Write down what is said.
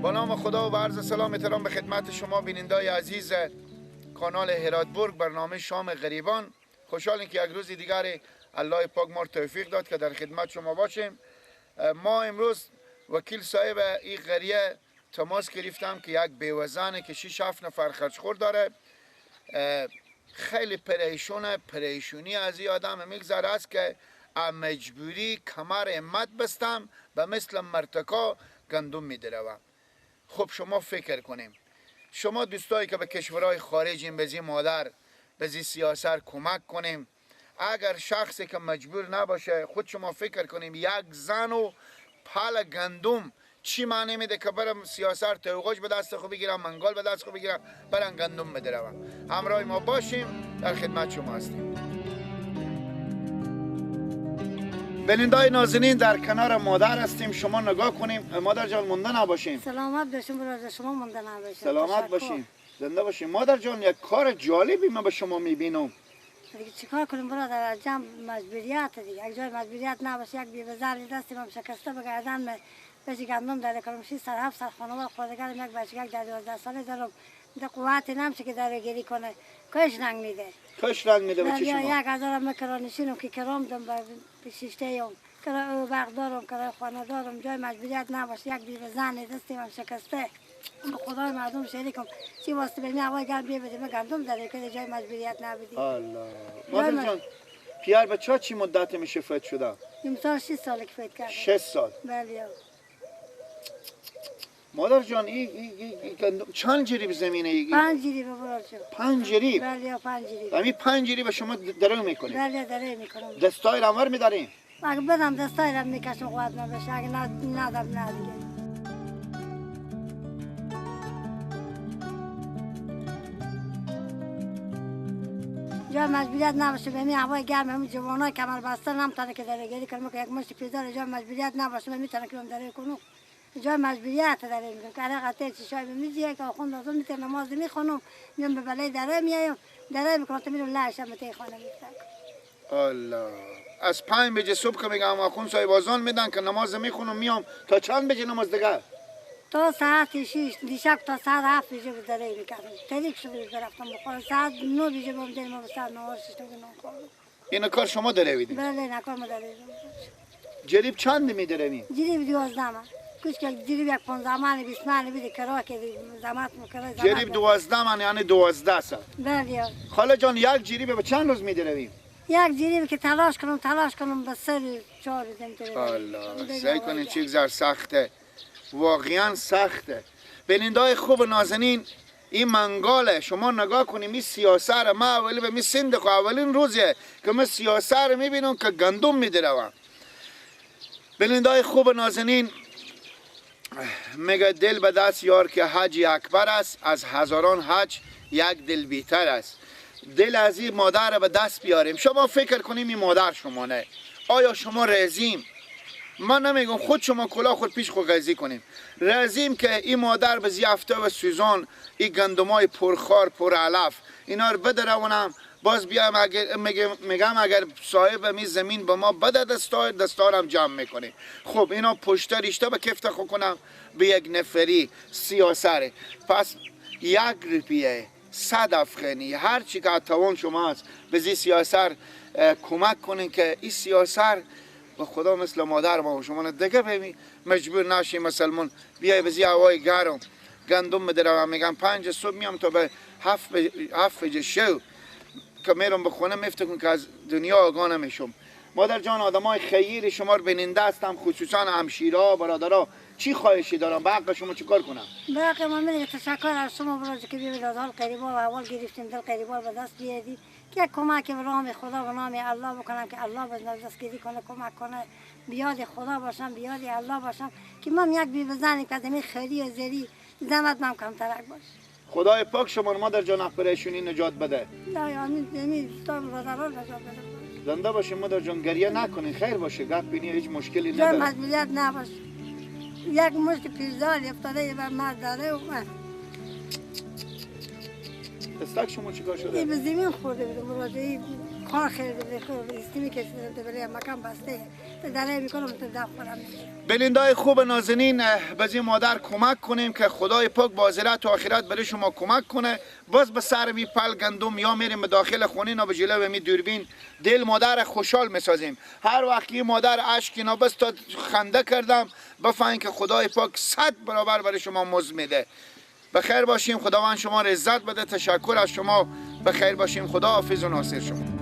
با نام خدا و عرض سلام احترام به خدمت شما بینندای عزیز کانال هراتبورگ، برنامه شام غریبان. خوشحالیم که یک روز دیگر الله پاک ما توفیق داد که در خدمت شما باشیم. ما امروز وکیل صاحب این قریه تماس گرفتم که یک بیوزنه که 6-7 نفر خرچخور داره، خیلی پریشونی از این آدم میگذره است که مجبوری کمر همت بستم به مثل مرتکا گندم میدروم. خب شما فکر کنیم، شما دوستایی که به کشورهای خارجین به مادر به سیاست کمک کنیم. اگر شخصی که مجبور نباشه، خود شما فکر کنیم یک زن و پال گندم چی معنی میده که برم سیاست توقعش به دست خود بگیرم، منگال به دست خود بگیرم، برم گندم بدروم. همراه ما باشیم، در خدمت شما هستیم. بینندای نازنین، در کنار مادر هستیم. شما نگاه کنیم. مادر جان مونده نباشین. سلامت باشین برادر، شما مونده نباشین. سلامت باشین، زنده باشین. مادر جان یک کار جالبی من به شما میبینم. دیگه چیکار کنیم برادر؟ جمع مجبوریت دیگه. یک جای مجبوریت نباشه، یک بی‌وزاری دستی من شکسته بگردن بچه گندم داره کنم 6 سال 7 سال خانواده خودگرم، یک بچه یک در 12 ساله دارم. ده قوتی نمیشه که داره گری کنه، کش رنگ میده. کش رنگ میده بچه شما. 1000 مکرانشینم که کرام دم به شیشته ام، کرا باغ دارم، کرا خانه دارم. جای مجبوریت نباشه، یک بی‌وزن دستی من شکسته. خدای مردم شریکم چی واسه ببین هوای گرم بیبدیم گندم داره که جای مجبوریت نبودی. الله. مادر جان پیار بچه چی مدت میشه فوت شده؟ امسال 6 سال که فوت کرده. 6 سال. بله. مادر جان این گندم چند جریب زمینه ای؟ 5 جریب برادر. 5 جریب؟ بله 5 جریب. همین 5 جریب شما درو میکنید؟ بله داره میکنم. دستای رمور میدارین؟ اگه بدم دستای رم میکشم قوت نباشه، اگه ندم نه دیگه. جای مجبوریت نباشه، به می هوای گرم همون جوانای کمر بسته نمیتونه که داره گری کنم که یک مشت پیزار جای مجبوریت نباشه من میتونه که داره کنم. جای مجبوریت داره میگم که هر قطعه چشای میزیه که خون لازم نیست نماز میخونم، میام به بلای داره میایم، داره میکنم تا میرم لعشم به خانه میفتم. الله. از 5 بجه صبح که میگم آخوند صاحب آذان میدن که نماز میخونم میام تا چند بجه نماز دیگه؟ تا ساعت 6 دیشب تا ساعت 7 بجه داره میکردم. تریک شده رفتم بخورم. ساعت 9 بجه بام داریم و ساعت 9 6 تا نون خوردم. این کار شما داره ویدین؟ بله نکار ما داره. جریب چند میدروین؟ جریب 12 من. کچ که جریب یک 15 من 20 من بیده کرا که زحمت میکنه. جریب 12 من یعنی 12 سال. بله. خاله جان یک جریب به چند روز میدروین؟ یک جریب که تلاش کنم به سر 4 روز. الله. سعی کنین چیک زر سخته. واقعا سخته. بینندای خوب نازنین، این منگاله شما نگاه کنیم. این سیاست را ما اولی به می سندخ اولین روزه که من سیاست را میبینم که گندم میدروم. بینندای خوب نازنین، میگه دل به دست یار که حج اکبر است، از هزاران حج یک دل بیتر است. دل از این مادر به دست بیاریم. شما فکر کنیم این مادر شما نه. آیا شما رزیم؟ من نمیگم خود شما کلا خود پیش خود قضی کنیم. رزیم که این مادر به زیافته و سوزان این گندمای پرخار پرعلف اینا رو بدرونم، باز بیام میگم اگر صاحب می زمین به ما بده دستارم جمع میکنه. خب اینا پشت ریشته به کفت خو کنم به یک نفری سیاسره. پس 1 روپیه 100 افغانی هر چی که توان شما هست به زی سیاست کمک کنین که این سیاست به خدا مثل مادر ما و شما دیگه ببین مجبور نشیم مسلمان بیای بزی هوای گرم گندم بدرم. میگم 5 صبح میام تا به 7 بجه شو که میرم به خونه میفتکم که از دنیا آگاه نمیشم. مادر جان آدمای خیر شما رو بیننده هستم، خصوصا همشیرا برادرها، چی خواهشی دارم؟ به حق شما چی کار کنم؟ به حق من میگم تشکر از شما برادر که بیاید از حال قریبا و اول گرفتیم دل قریبا به دست بیارید که کمک به راه خدا و نام الله بکنم که الله به دستگیری کنه، کمک کنه، بیاد خدا باشم، بیاد الله باشم که من یک بی‌وزنی که از این خیری و زری زحمت من کم ترک باش. خدای پاک شما مادر جان پریشونی نجات بده. آمین. تا برادران نجات بده. زنده باشین مادر جان، گریه نکنین، خیر باشه، گپ بینی هیچ مشکلی جای نداره. مجبوریت نباشه. یک مشت پیزار افتاده بر مرد داره و من دستک شما چیکار شده؟ این به زمین خورده بود برادر، خار خیلی استیمی که برای مکان بسته داره میکنم تو دفع کنم. بلندای خوب نازنین، به مادر کمک کنیم که خدای پاک بازرت و آخرت برای شما کمک کنه. باز به سر می پل گندم یا میریم به داخل خونه و به جلو می دوربین دل مادر خوشحال میسازیم. هر وقت که مادر اشک اینا بس تا خنده کردم بفهمین که خدای پاک 100 برابر برای شما مزد میده. بخیر باشیم، خداوند شما را عزت بده. تشکر از شما، بخیر باشیم. خدا حافظ و ناصر شما.